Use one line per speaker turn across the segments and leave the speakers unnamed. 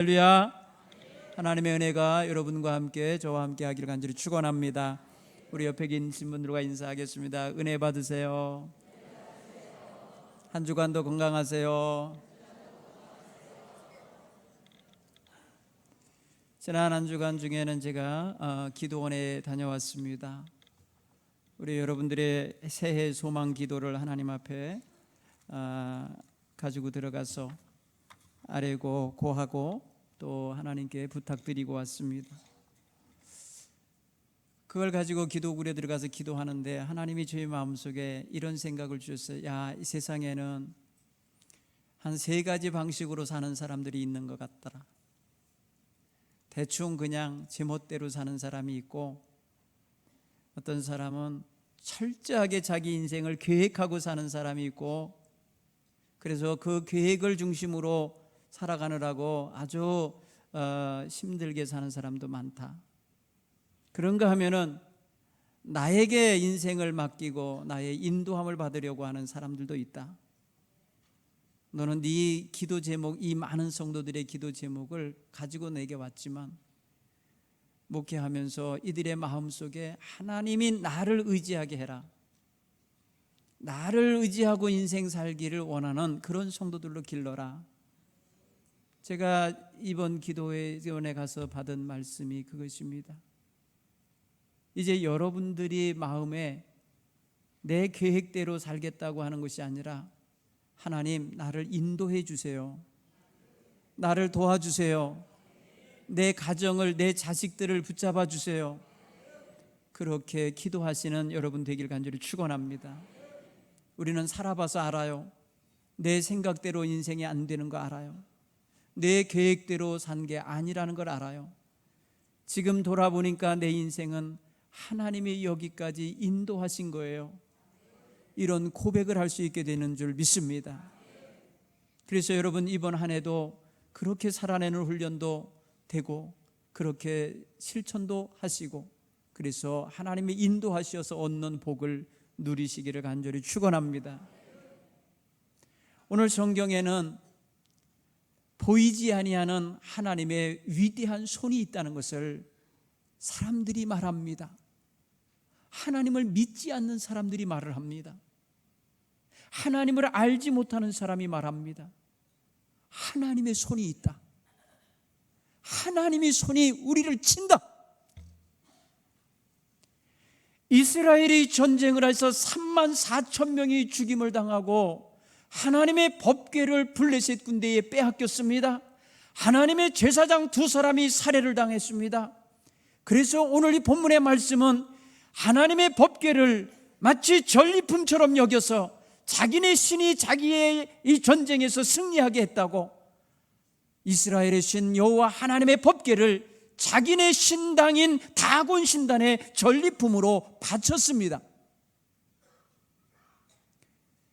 할렐루야. 하나님의 은혜가 여러분과 함께 저와 함께 하기를 간절히 축원합니다. 우리 옆에 계신 분들과 인사하겠습니다. 은혜 받으세요. 한 주간도 건강하세요. 지난 한 주간 중에는 제가 기도원에 다녀왔습니다. 우리 여러분들의 새해 소망 기도를 하나님 앞에 가지고 들어가서 아뢰고 고하고 또 하나님께 부탁드리고 왔습니다. 그걸 가지고 기도굴에 들어가서 기도하는데 하나님이 저희 마음속에 이런 생각을 주셨어요. 야, 이 세상에는 한 3가지 방식으로 사는 사람들이 있는 것 같더라. 대충 그냥 제멋대로 사는 사람이 있고, 어떤 사람은 철저하게 자기 인생을 계획하고 사는 사람이 있고, 그래서 그 계획을 중심으로 살아가느라고 아주 힘들게 사는 사람도 많다. 그런가 하면은 나에게 인생을 맡기고 나의 인도함을 받으려고 하는 사람들도 있다. 너는 네 기도 제목, 이 많은 성도들의 기도 제목을 가지고 내게 왔지만 목회하면서 이들의 마음속에 하나님이 나를 의지하게 해라, 나를 의지하고 인생 살기를 원하는 그런 성도들로 길러라. 제가 이번 기도회원에 가서 받은 말씀이 그것입니다. 이제 여러분들이 마음에 내 계획대로 살겠다고 하는 것이 아니라, 하나님 나를 인도해 주세요, 나를 도와주세요, 내 가정을, 내 자식들을 붙잡아 주세요. 그렇게 기도하시는 여러분 되길 간절히 축원합니다. 우리는 살아봐서 알아요. 내 생각대로 인생이 안 되는 거 알아요. 내 계획대로 산 게 아니라는 걸 알아요. 지금 돌아보니까 내 인생은 하나님이 여기까지 인도하신 거예요. 이런 고백을 할 수 있게 되는 줄 믿습니다. 그래서 여러분, 이번 한 해도 그렇게 살아내는 훈련도 되고 그렇게 실천도 하시고, 그래서 하나님이 인도하셔서 얻는 복을 누리시기를 간절히 축원합니다. 오늘 성경에는 보이지 아니하는 하나님의 위대한 손이 있다는 것을 사람들이 말합니다. 하나님을 믿지 않는 사람들이 말을 합니다. 하나님을 알지 못하는 사람이 말합니다. 하나님의 손이 있다. 하나님의 손이 우리를 친다. 이스라엘이 전쟁을 해서 34,000명이 죽임을 당하고 하나님의 법궤를 블레셋 군대에 빼앗겼습니다. 하나님의 제사장 2사람이 살해를 당했습니다. 그래서 오늘 이 본문의 말씀은 하나님의 법궤를 마치 전리품처럼 여겨서 자기네 신이 자기의 이 전쟁에서 승리하게 했다고, 이스라엘의 신 여호와 하나님의 법궤를 자기네 신당인 다곤 신단의 전리품으로 바쳤습니다.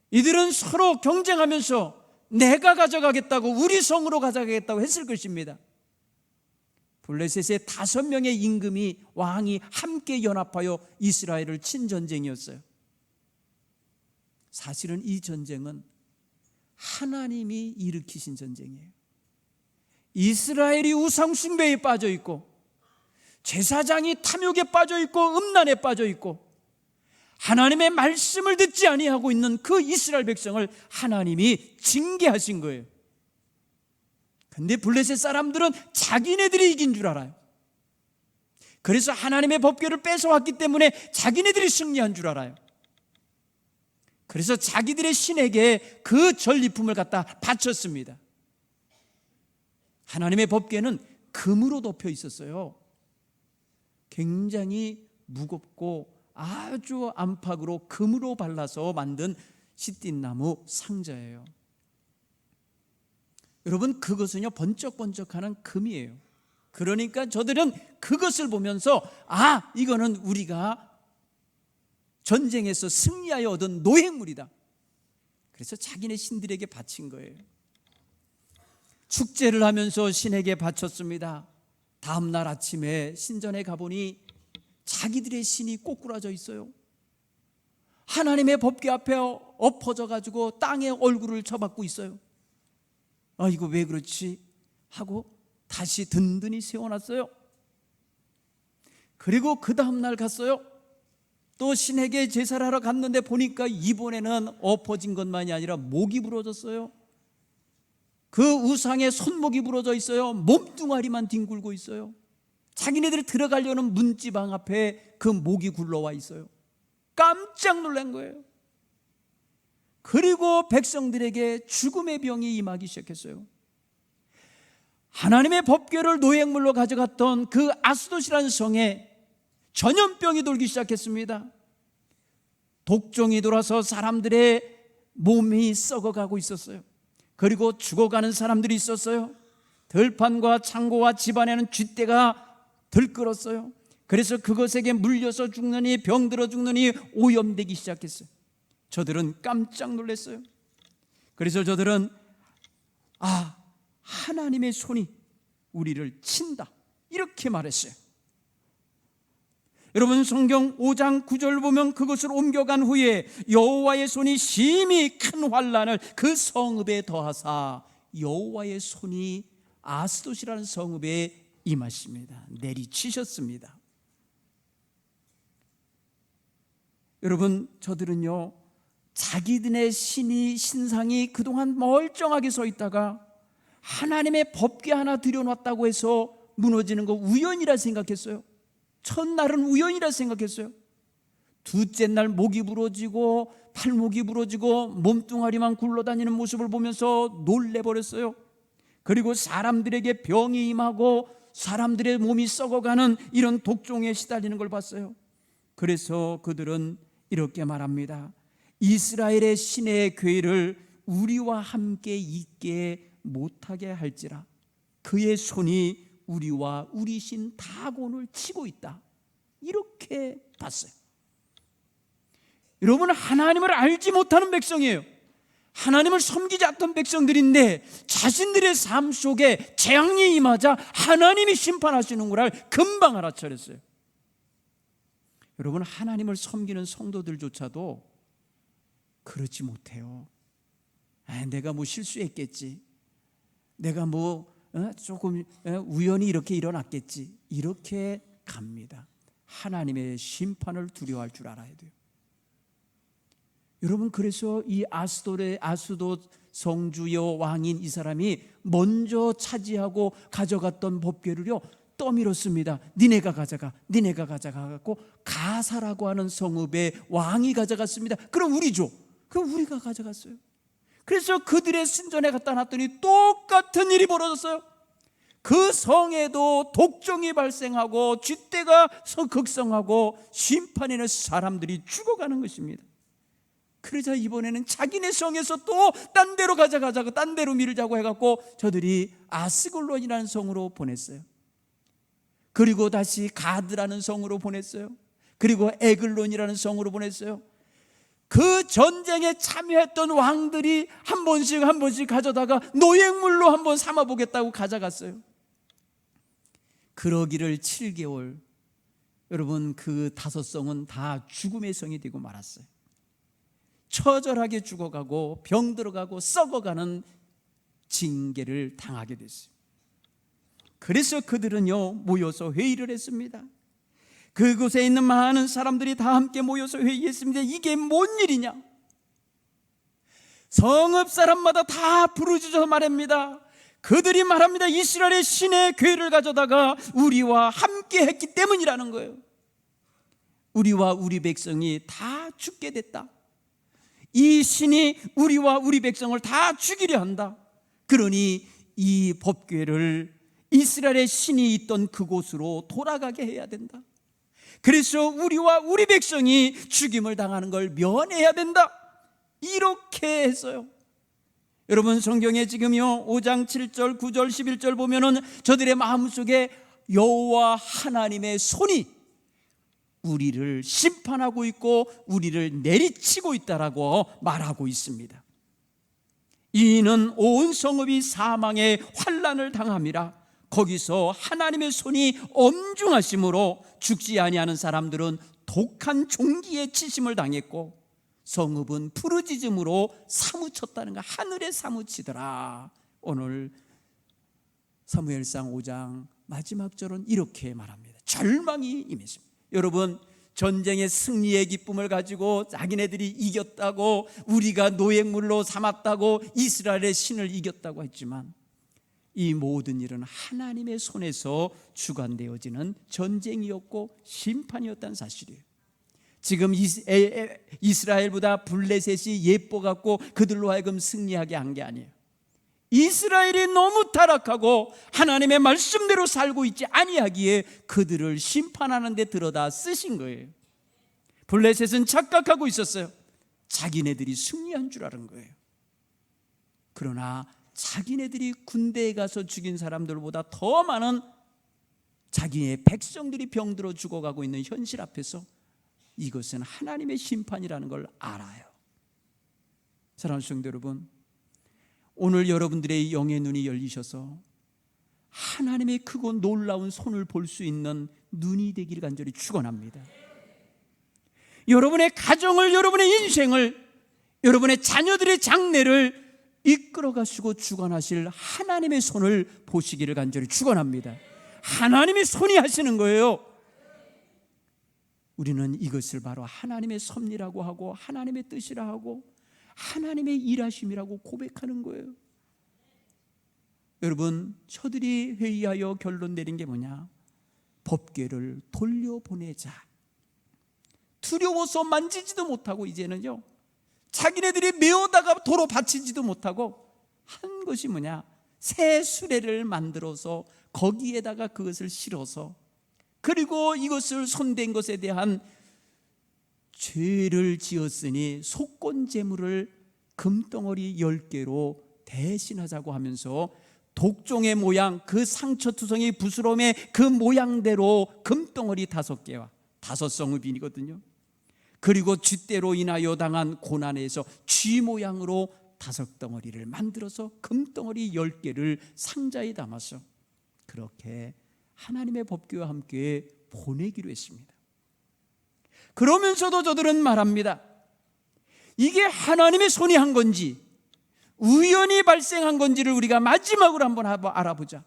이들은 서로 경쟁하면서 내가 가져가겠다고, 우리 성으로 가져가겠다고 했을 것입니다. 블레셋의 5명의 임금이, 왕이 함께 연합하여 이스라엘을 친 전쟁이었어요. 사실은 이 전쟁은 하나님이 일으키신 전쟁이에요. 이스라엘이 우상 숭배에 빠져 있고, 제사장이 탐욕에 빠져 있고, 음란에 빠져 있고, 하나님의 말씀을 듣지 아니하고 있는 그 이스라엘 백성을 하나님이 징계하신 거예요. 근데 블레셋 사람들은 자기네들이 이긴 줄 알아요. 그래서 하나님의 법궤를 뺏어왔기 때문에 자기네들이 승리한 줄 알아요. 그래서 자기들의 신에게 그 전리품을 갖다 바쳤습니다. 하나님의 법궤는 금으로 덮여 있었어요. 굉장히 무겁고 아주 안팎으로 금으로 발라서 만든 시띠나무 상자예요. 여러분, 그것은요 번쩍번쩍하는 금이에요. 그러니까 저들은 그것을 보면서 이거는 우리가 전쟁에서 승리하여 얻은 노획물이다. 그래서 자기네 신들에게 바친 거예요. 축제를 하면서 신에게 바쳤습니다. 다음 날 아침에 신전에 가보니 자기들의 신이 꼬꾸라져 있어요. 하나님의 법궤 앞에 엎어져 가지고 땅에 얼굴을 쳐박고 있어요. 이거 왜 그렇지? 하고 다시 든든히 세워놨어요. 그리고 그 다음날 갔어요. 또 신에게 제사를 하러 갔는데 보니까 이번에는 엎어진 것만이 아니라 목이 부러졌어요. 그 우상의 손목이 부러져 있어요. 몸뚱아리만 뒹굴고 있어요. 자기네들이 들어가려는 문지방 앞에 그 목이 굴러와 있어요. 깜짝 놀란 거예요. 그리고 백성들에게 죽음의 병이 임하기 시작했어요. 하나님의 법궤를 노획물로 가져갔던 그 아스돗이라는 성에 전염병이 돌기 시작했습니다. 독종이 돌아서 사람들의 몸이 썩어가고 있었어요. 그리고 죽어가는 사람들이 있었어요. 들판과 창고와 집안에는 쥐떼가 들끓었어요. 그래서 그것에게 물려서 죽느니 병들어 죽느니 오염되기 시작했어요. 저들은 깜짝 놀랐어요. 그래서 저들은 하나님의 손이 우리를 친다, 이렇게 말했어요. 여러분, 성경 5장 9절 보면 그것을 옮겨간 후에 여호와의 손이 심히 큰 환난을 그 성읍에 더하사 여호와의 손이 아스돗이라는 성읍에 임하십니다. 내리치셨습니다. 여러분, 저들은요, 자기들의 신상이 그동안 멀쩡하게 서 있다가 하나님의 법궤 하나 들여놨다고 해서 무너지는 거 우연이라 생각했어요. 첫날은 우연이라 생각했어요. 둘째 날 목이 부러지고 팔목이 부러지고 몸뚱아리만 굴러다니는 모습을 보면서 놀래버렸어요. 그리고 사람들에게 병이 임하고 사람들의 몸이 썩어가는 이런 독종에 시달리는 걸 봤어요. 그래서 그들은 이렇게 말합니다. 이스라엘의 신의 궤를 우리와 함께 있게 못하게 할지라 그의 손이 우리와 우리 신 다곤을 치고 있다, 이렇게 봤어요. 여러분, 하나님을 알지 못하는 백성이에요. 하나님을 섬기지 않던 백성들인데 자신들의 삶 속에 재앙이 임하자 하나님이 심판하시는 걸 금방 알아차렸어요. 여러분, 하나님을 섬기는 성도들조차도 그렇지 못해요. 내가 뭐 실수했겠지, 내가 뭐 조금 우연히 이렇게 일어났겠지, 이렇게 갑니다. 하나님의 심판을 두려워할 줄 알아야 돼요. 여러분, 그래서 이 아스돗 성주여 왕인 이 사람이 먼저 차지하고 가져갔던 법궤를요 떠밀었습니다. 니네가 가져가, 니네가 가져가갖고 가사라고 하는 성읍의 왕이 가져갔습니다. 그럼 우리 줘. 그럼 우리가 가져갔어요. 그래서 그들의 신전에 갖다 놨더니 똑같은 일이 벌어졌어요. 그 성에도 독종이 발생하고 쥐떼가 극성하고 심판에는 사람들이 죽어가는 것입니다. 그러자 이번에는 자기네 성에서 또 딴 데로 가져가자고, 딴 데로 밀자고 해갖고 저들이 아스글론이라는 성으로 보냈어요. 그리고 다시 가드라는 성으로 보냈어요. 그리고 에글론이라는 성으로 보냈어요. 그 전쟁에 참여했던 왕들이 한 번씩 가져다가 노획물로 한번 삼아보겠다고 가져갔어요. 그러기를 7개월, 여러분, 그 5성은 다 죽음의 성이 되고 말았어요. 처절하게 죽어가고 병들어가고 썩어가는 징계를 당하게 됐어요. 그래서 그들은요 모여서 회의를 했습니다. 그곳에 있는 많은 사람들이 다 함께 모여서 회의했습니다. 이게 뭔 일이냐? 성읍 사람마다 다 부르짖어서 말합니다. 그들이 말합니다. 이스라엘의 신의 궤를 가져다가 우리와 함께 했기 때문이라는 거예요. 우리와 우리 백성이 다 죽게 됐다. 이 신이 우리와 우리 백성을 다 죽이려 한다. 그러니 이 법궤를 이스라엘의 신이 있던 그곳으로 돌아가게 해야 된다. 그래서 우리와 우리 백성이 죽임을 당하는 걸 면해야 된다, 이렇게 했어요. 여러분, 성경에 지금요 5장 7절 9절 11절 보면은 저들의 마음속에 여호와 하나님의 손이 우리를 심판하고 있고 우리를 내리치고 있다라고 말하고 있습니다. 이는 온 성읍이 사망의 환난을 당함이라. 거기서 하나님의 손이 엄중하심으로 죽지 아니하는 사람들은 독한 종기에 치심을 당했고 성읍은 부르짖음으로 사무쳤다는 거, 하늘에 사무치더라. 오늘 사무엘상 5장 마지막 절은 이렇게 말합니다. 절망이 임했습니다. 여러분, 전쟁의 승리의 기쁨을 가지고 자기네들이 이겼다고, 우리가 노획물로 삼았다고, 이스라엘의 신을 이겼다고 했지만 이 모든 일은 하나님의 손에서 주관되어지는 전쟁이었고 심판이었다는 사실이에요. 지금 이스라엘보다 블레셋이 예뻐갖고 그들로 하여금 승리하게 한 게 아니에요. 이스라엘이 너무 타락하고 하나님의 말씀대로 살고 있지 아니하기에 그들을 심판하는 데 들여다 쓰신 거예요. 블레셋은 착각하고 있었어요. 자기네들이 승리한 줄 아는 거예요. 그러나 자기네들이 군대에 가서 죽인 사람들보다 더 많은 자기의 백성들이 병들어 죽어가고 있는 현실 앞에서 이것은 하나님의 심판이라는 걸 알아요. 사랑하는 성도 여러분, 오늘 여러분들의 영의 눈이 열리셔서 하나님의 크고 놀라운 손을 볼 수 있는 눈이 되기를 간절히 축원합니다. 여러분의 가정을, 여러분의 인생을, 여러분의 자녀들의 장래를 이끌어 가시고 주관하실 하나님의 손을 보시기를 간절히 축원합니다. 하나님의 손이 하시는 거예요. 우리는 이것을 바로 하나님의 섭리라고 하고 하나님의 뜻이라 하고 하나님의 일하심이라고 고백하는 거예요. 여러분, 저들이 회의하여 결론 내린 게 뭐냐? 법궤를 돌려보내자. 두려워서 만지지도 못하고 이제는요, 자기네들이 메어다가 도로 바치지도 못하고 한 것이 뭐냐? 새 수레를 만들어서 거기에다가 그것을 실어서, 그리고 이것을 손댄 것에 대한 죄를 지었으니 속건 제물을 금덩어리 10개로 대신하자고 하면서 독종의 모양, 그 상처투성이 부스럼의 그 모양대로 금덩어리 5개와 5성읍이거든요. 그리고 쥐떼로 인하여 당한 고난에서 쥐 모양으로 5덩어리를 만들어서 금덩어리 10개를 상자에 담아서 그렇게 하나님의 법궤와 함께 보내기로 했습니다. 그러면서도 저들은 말합니다. 이게 하나님의 손이 한 건지 우연히 발생한 건지를 우리가 마지막으로 한번 알아보자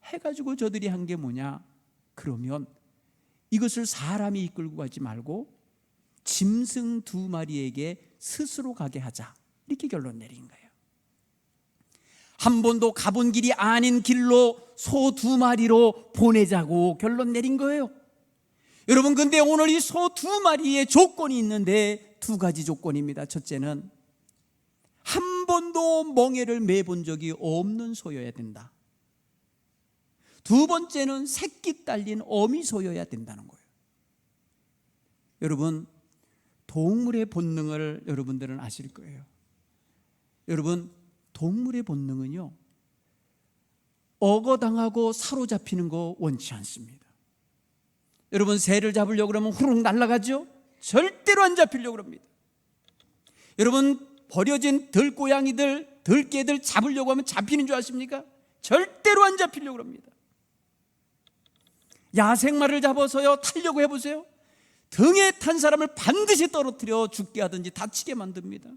해가지고 저들이 한 게 뭐냐? 그러면 이것을 사람이 이끌고 가지 말고 짐승 2마리에게 스스로 가게 하자, 이렇게 결론 내린 거예요. 한 번도 가본 길이 아닌 길로 소 2마리로 보내자고 결론 내린 거예요. 여러분, 근데 오늘 이 소 2마리의 조건이 있는데 2가지 조건입니다. 첫째는 한 번도 멍에를 매본 적이 없는 소여야 된다. 두 번째는 새끼 딸린 어미 소여야 된다는 거예요. 여러분, 동물의 본능을 여러분들은 아실 거예요. 여러분, 동물의 본능은요, 억어당하고 사로잡히는 거 원치 않습니다. 여러분, 새를 잡으려고 그러면 후룩 날아가죠? 절대로 안 잡히려고 합니다. 여러분, 버려진 들고양이들, 들개들 잡으려고 하면 잡히는 줄 아십니까? 절대로 안 잡히려고 합니다. 야생마를 잡아서요 타려고 해보세요. 등에 탄 사람을 반드시 떨어뜨려 죽게 하든지 다치게 만듭니다.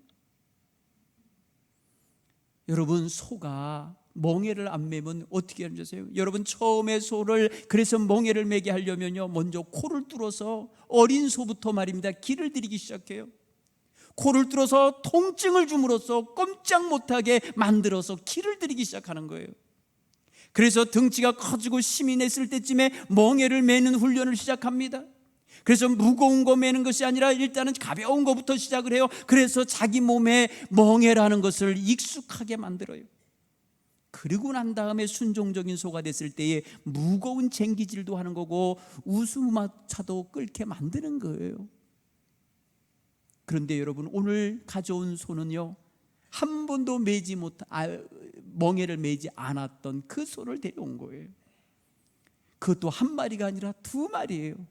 여러분, 소가 멍에를 안 매면 어떻게 하는지 아세요? 여러분, 처음에 소를 그래서 멍에를 매게 하려면요, 먼저 코를 뚫어서 어린 소부터 말입니다, 기를 들이기 시작해요. 코를 뚫어서 통증을 줌으로써 꼼짝 못하게 만들어서 기를 들이기 시작하는 거예요. 그래서 등치가 커지고 힘이 냈을 때쯤에 멍에를 매는 훈련을 시작합니다. 그래서 무거운 거 매는 것이 아니라 일단은 가벼운 거부터 시작을 해요. 그래서 자기 몸에 멍에라는 것을 익숙하게 만들어요. 그리고 난 다음에 순종적인 소가 됐을 때에 무거운 쟁기질도 하는 거고 우수마차도 끌게 만드는 거예요. 그런데 여러분, 오늘 가져온 소는요, 한 번도 멍에를 매지 않았던 그 소를 데려온 거예요. 그것도 한 마리가 아니라 2마리예요.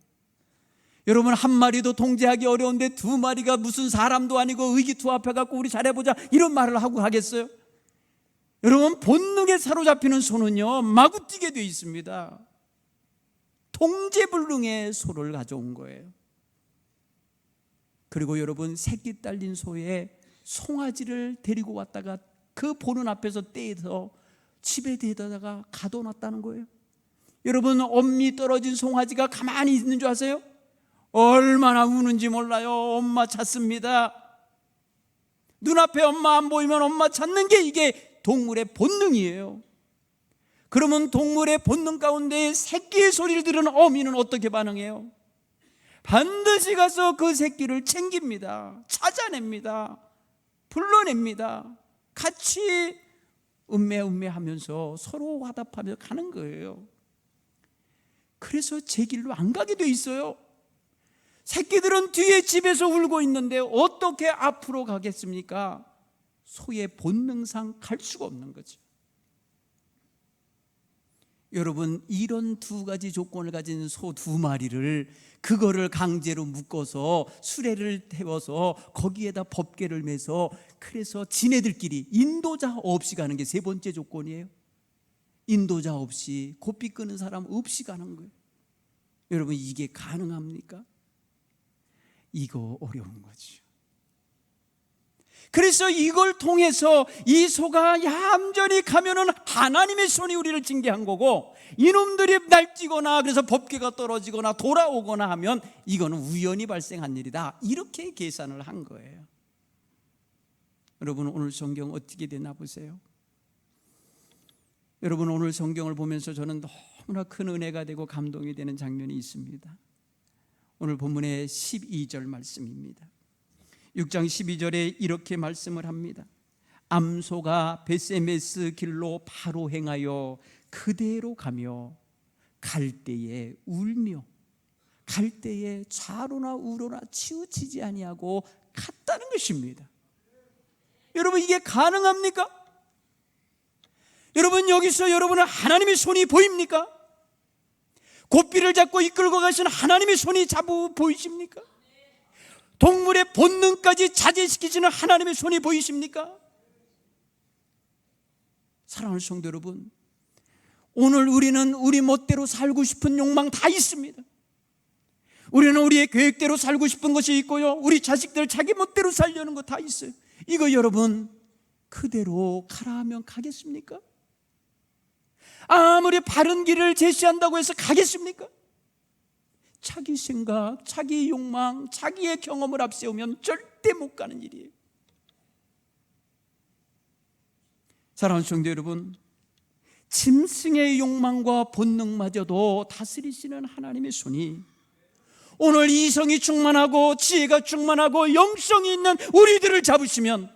여러분, 한 마리도 통제하기 어려운데 2마리가 무슨 사람도 아니고 의기투합해갖고 우리 잘해보자 이런 말을 하고 하겠어요? 여러분, 본능에 사로잡히는 소는요 마구 뛰게 되어 있습니다. 통제불능의 소를 가져온 거예요. 그리고 여러분, 새끼 딸린 소에 송아지를 데리고 왔다가 그 보는 앞에서 떼서 집에 데려다가 가둬놨다는 거예요. 여러분, 엄미 떨어진 송아지가 가만히 있는 줄 아세요? 얼마나 우는지 몰라요. 엄마 찾습니다. 눈앞에 엄마 안 보이면 엄마 찾는 게 이게 동물의 본능이에요. 그러면 동물의 본능 가운데 새끼의 소리를 들은 어미는 어떻게 반응해요? 반드시 가서 그 새끼를 챙깁니다. 찾아냅니다. 불러냅니다. 같이 음매하면서 서로 화답하며 가는 거예요. 그래서 제 길로 안 가게 돼 있어요. 새끼들은 뒤에 집에서 울고 있는데 어떻게 앞으로 가겠습니까? 소의 본능상 갈 수가 없는 거죠. 여러분, 이런 두 가지 조건을 가진 소 두 마리를 그거를 강제로 묶어서 수레를 태워서 거기에다 법궤를 매서 그래서 지네들끼리 인도자 없이 가는 게 세 번째 조건이에요. 인도자 없이, 고삐 끄는 사람 없이 가는 거예요. 여러분, 이게 가능합니까? 이거 어려운 거죠. 그래서 이걸 통해서 이 소가 얌전히 가면은 하나님의 손이 우리를 징계한 거고, 이놈들이 날뛰거나 그래서 법궤가 떨어지거나 돌아오거나 하면 이거는 우연히 발생한 일이다, 이렇게 계산을 한 거예요. 여러분, 오늘 성경 어떻게 되나 보세요. 여러분, 오늘 성경을 보면서 저는 너무나 큰 은혜가 되고 감동이 되는 장면이 있습니다. 오늘 본문의 12절 말씀입니다. 6장 12절에 이렇게 말씀을 합니다. 암소가 벳세메스 길로 바로 행하여 그대로 가며 갈 때에 울며 갈 때에 좌로나 우로나 치우치지 아니하고 갔다는 것입니다. 여러분, 이게 가능합니까? 여러분, 여기서 여러분은 하나님의 손이 보입니까? 고삐를 잡고 이끌고 가시는 하나님의 손이 보이십니까? 동물의 본능까지 자제시키시는 하나님의 손이 보이십니까? 사랑하는 성도 여러분, 오늘 우리는 우리 멋대로 살고 싶은 욕망 다 있습니다. 우리는 우리의 계획대로 살고 싶은 것이 있고요, 우리 자식들 자기 멋대로 살려는 거 다 있어요. 이거 여러분, 그대로 가라 하면 가겠습니까? 아무리 바른 길을 제시한다고 해서 가겠습니까? 자기 생각, 자기 욕망, 자기의 경험을 앞세우면 절대 못 가는 일이에요. 사랑하는 성도 여러분, 짐승의 욕망과 본능마저도 다스리시는 하나님의 손이 오늘 이성이 충만하고 지혜가 충만하고 영성이 있는 우리들을 잡으시면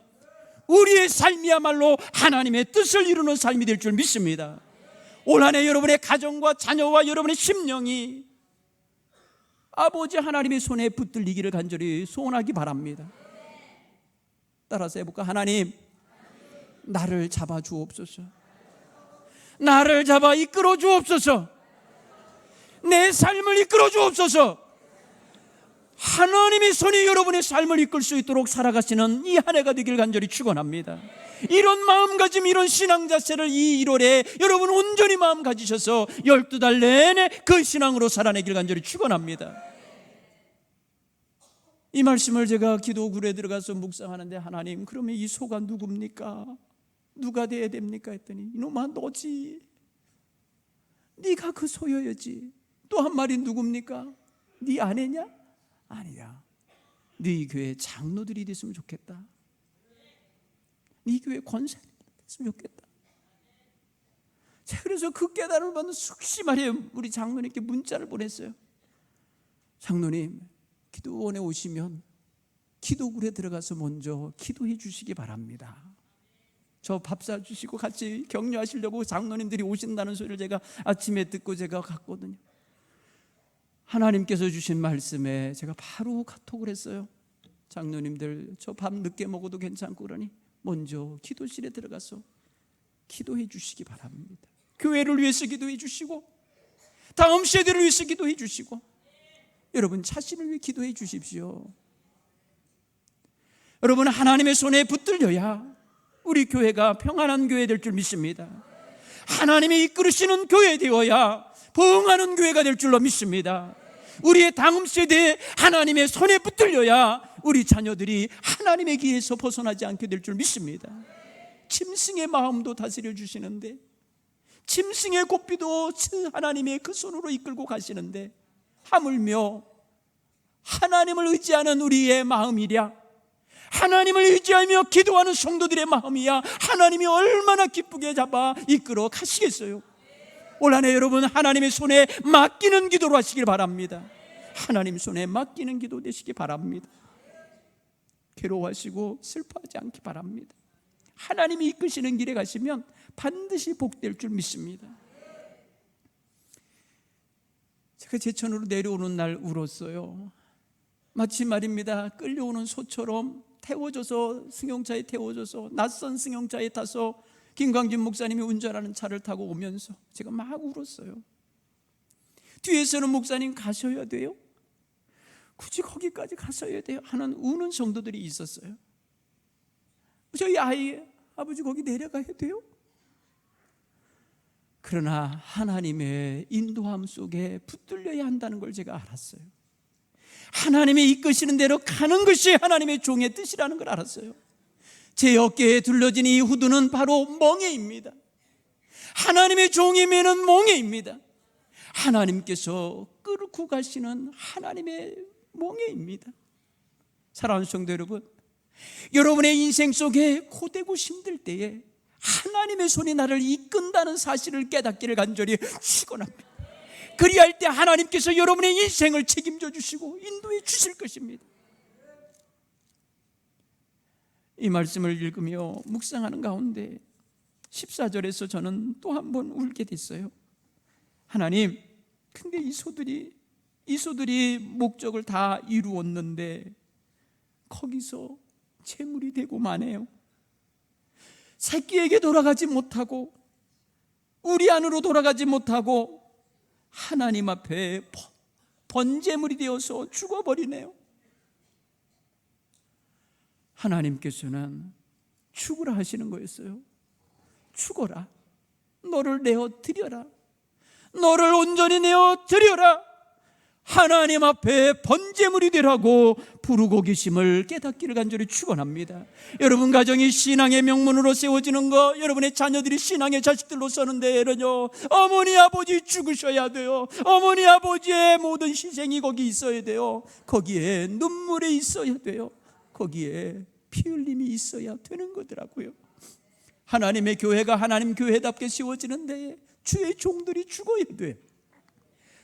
우리의 삶이야말로 하나님의 뜻을 이루는 삶이 될 줄 믿습니다. 올 한 해 여러분의 가정과 자녀와 여러분의 심령이 아버지 하나님의 손에 붙들리기를 간절히 소원하기 바랍니다. 따라서 해볼까? 하나님, 나를 잡아 주옵소서. 나를 잡아 이끌어 주옵소서. 내 삶을 이끌어 주옵소서. 하나님의 손이 여러분의 삶을 이끌 수 있도록 살아가시는 이 한 해가 되길 간절히 축원합니다. 이런 마음가짐, 이런 신앙 자세를 이 1월에 여러분 온전히 마음 가지셔서 12달 내내 그 신앙으로 살아내길 간절히 축원합니다. 이 말씀을 제가 기도굴에 들어가서 묵상하는데, 하나님, 그러면 이 소가 누굽니까? 누가 돼야 됩니까? 했더니, 이놈아, 너지. 네가 그 소여야지. 또 한 마리 누굽니까? 네 아내냐? 아니야. 네 교회 장로들이 됐으면 좋겠다. 네 교회 권사님 됐으면 좋겠다. 제가 그래서 그 깨달음을 받는 숙시 말이에요. 우리 장로님께 문자를 보냈어요. 장로님, 기도원에 오시면 기도굴에 들어가서 먼저 기도해 주시기 바랍니다. 저 밥 사주시고 같이 격려하시려고 장로님들이 오신다는 소리를 제가 아침에 듣고 제가 갔거든요. 하나님께서 주신 말씀에 제가 바로 카톡을 했어요. 장로님들, 저 밥 늦게 먹어도 괜찮고 그러니 먼저 기도실에 들어가서 기도해 주시기 바랍니다. 교회를 위해서 기도해 주시고 다음 세대를 위해서 기도해 주시고 여러분 자신을 위해 기도해 주십시오. 여러분, 하나님의 손에 붙들려야 우리 교회가 평안한 교회 될 줄 믿습니다. 하나님이 이끌으시는 교회 되어야 부흥하는 교회가 될 줄로 믿습니다. 우리의 다음 세대에 하나님의 손에 붙들려야 우리 자녀들이 하나님의 길에서 벗어나지 않게 될 줄 믿습니다. 짐승의 마음도 다스려 주시는데 짐승의 고삐도 하나님의 그 손으로 이끌고 가시는데 하물며 하나님을 의지하는 우리의 마음이랴, 하나님을 의지하며 기도하는 성도들의 마음이야 하나님이 얼마나 기쁘게 잡아 이끌어 가시겠어요. 올 한 해 여러분 하나님의 손에 맡기는 기도로 하시길 바랍니다. 하나님 손에 맡기는 기도 되시기 바랍니다. 괴로워하시고 슬퍼하지 않기 바랍니다. 하나님이 이끄시는 길에 가시면 반드시 복될 줄 믿습니다. 제가 제천으로 내려오는 날 울었어요. 마치 말입니다, 끌려오는 소처럼 태워져서, 승용차에 태워져서 낯선 승용차에 타서 김광진 목사님이 운전하는 차를 타고 오면서 제가 막 울었어요. 뒤에서는 목사님 가셔야 돼요? 굳이 거기까지 가셔야 돼요? 하는 우는 성도들이 있었어요. 저희 아버지 거기 내려가야 돼요? 그러나 하나님의 인도함 속에 붙들려야 한다는 걸 제가 알았어요. 하나님이 이끄시는 대로 가는 것이 하나님의 종의 뜻이라는 걸 알았어요. 제 어깨에 둘러진 이 후드는 바로 멍에입니다. 하나님의 종이 매는 멍에입니다. 하나님께서 끌고 가시는 하나님의 멍에입니다. 사랑하는 성도 여러분, 여러분의 인생 속에 고되고 힘들 때에 하나님의 손이 나를 이끈다는 사실을 깨닫기를 간절히 축원합니다. 그리할 때 하나님께서 여러분의 인생을 책임져 주시고 인도해 주실 것입니다. 이 말씀을 읽으며 묵상하는 가운데 14절에서 저는 또 한 번 울게 됐어요. 하나님, 근데 이 소들이 목적을 다 이루었는데 거기서 재물이 되고 마네요. 새끼에게 돌아가지 못하고 우리 안으로 돌아가지 못하고 하나님 앞에 번제물이 되어서 죽어버리네요. 하나님께서는 죽으라 하시는 거였어요. 죽어라, 너를 내어 드려라, 너를 온전히 내어 드려라, 하나님 앞에 번제물이 되라고 부르고 계심을 깨닫기를 간절히 축원합니다. 여러분 가정이 신앙의 명문으로 세워지는 거, 여러분의 자녀들이 신앙의 자식들로 서는데는요, 어머니 아버지 죽으셔야 돼요. 어머니 아버지의 모든 희생이 거기 있어야 돼요. 거기에 눈물이 있어야 돼요. 거기에 피 흘림이 있어야 되는 거더라고요. 하나님의 교회가 하나님 교회답게 세워지는데 주의 종들이 죽어야 돼요.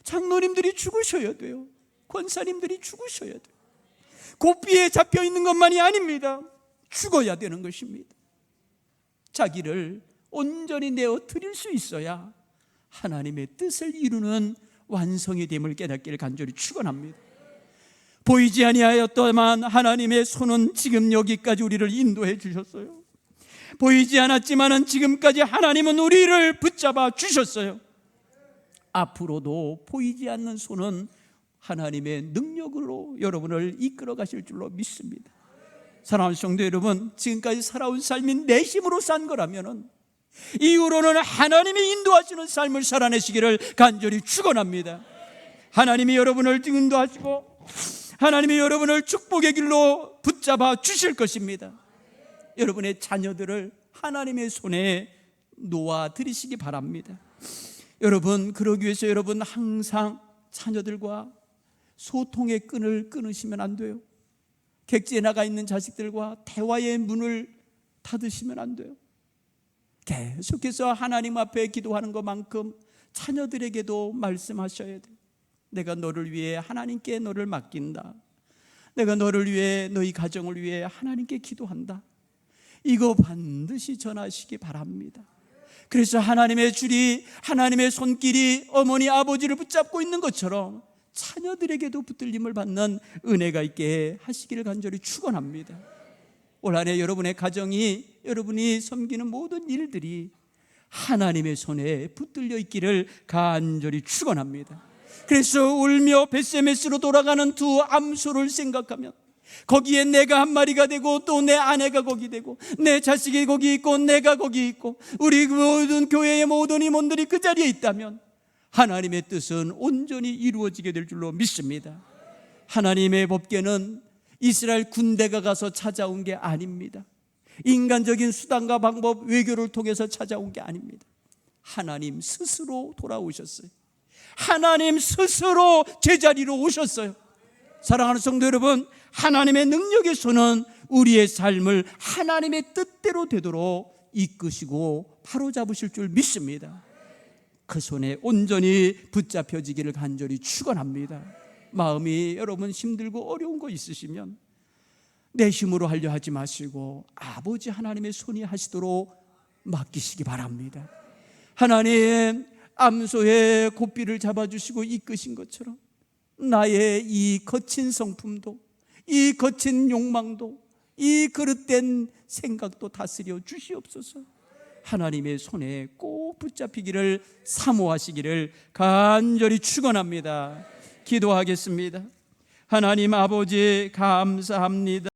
장로님들이 죽으셔야 돼요. 권사님들이 죽으셔야 돼요. 고삐에 잡혀 있는 것만이 아닙니다. 죽어야 되는 것입니다. 자기를 온전히 내어 드릴 수 있어야 하나님의 뜻을 이루는 완성이 됨을 깨닫기를 간절히 축원합니다. 보이지 아니하였더만 하나님의 손은 지금 여기까지 우리를 인도해 주셨어요. 보이지 않았지만은 지금까지 하나님은 우리를 붙잡아 주셨어요. 앞으로도 보이지 않는 손은 하나님의 능력으로 여러분을 이끌어 가실 줄로 믿습니다. 사랑하는 성도 여러분, 지금까지 살아온 삶이 내 힘으로 산 거라면은 이후로는 하나님이 인도하시는 삶을 살아내시기를 간절히 축원합니다. 하나님이 여러분을 인도하시고 하나님이 여러분을 축복의 길로 붙잡아 주실 것입니다. 여러분의 자녀들을 하나님의 손에 놓아 드리시기 바랍니다. 여러분, 그러기 위해서 여러분 항상 자녀들과 소통의 끈을 끊으시면 안 돼요. 객지에 나가 있는 자식들과 대화의 문을 닫으시면 안 돼요. 계속해서 하나님 앞에 기도하는 것만큼 자녀들에게도 말씀하셔야 돼요. 내가 너를 위해 하나님께 너를 맡긴다. 내가 너를 위해, 너희 가정을 위해 하나님께 기도한다. 이거 반드시 전하시기 바랍니다. 그래서 하나님의 줄이, 하나님의 손길이 어머니 아버지를 붙잡고 있는 것처럼 자녀들에게도 붙들림을 받는 은혜가 있게 하시기를 간절히 축원합니다. 올 한 해 여러분의 가정이, 여러분이 섬기는 모든 일들이 하나님의 손에 붙들려 있기를 간절히 축원합니다. 그래서 울며 벳세메스로 돌아가는 두 암소를 생각하면 거기에 내가 한 마리가 되고 또 내 아내가 거기 되고 내 자식이 거기 있고 내가 거기 있고 우리 모든 교회의 모든 임원들이 그 자리에 있다면 하나님의 뜻은 온전히 이루어지게 될 줄로 믿습니다. 하나님의 법궤는 이스라엘 군대가 가서 찾아온 게 아닙니다. 인간적인 수단과 방법, 외교를 통해서 찾아온 게 아닙니다. 하나님 스스로 돌아오셨어요. 하나님 스스로 제자리로 오셨어요. 사랑하는 성도 여러분, 하나님의 능력의 손은 우리의 삶을 하나님의 뜻대로 되도록 이끄시고 바로잡으실 줄 믿습니다. 그 손에 온전히 붙잡혀지기를 간절히 축원합니다. 마음이 여러분 힘들고 어려운 거 있으시면 내 힘으로 하려 하지 마시고 아버지 하나님의 손이 하시도록 맡기시기 바랍니다. 하나님, 암소의 고삐를 잡아주시고 이끄신 것처럼 나의 이 거친 성품도, 이 거친 욕망도, 이 그릇된 생각도 다스려 주시옵소서. 하나님의 손에 꼭 붙잡히기를 사모하시기를 간절히 축원합니다. 기도하겠습니다. 하나님 아버지, 감사합니다.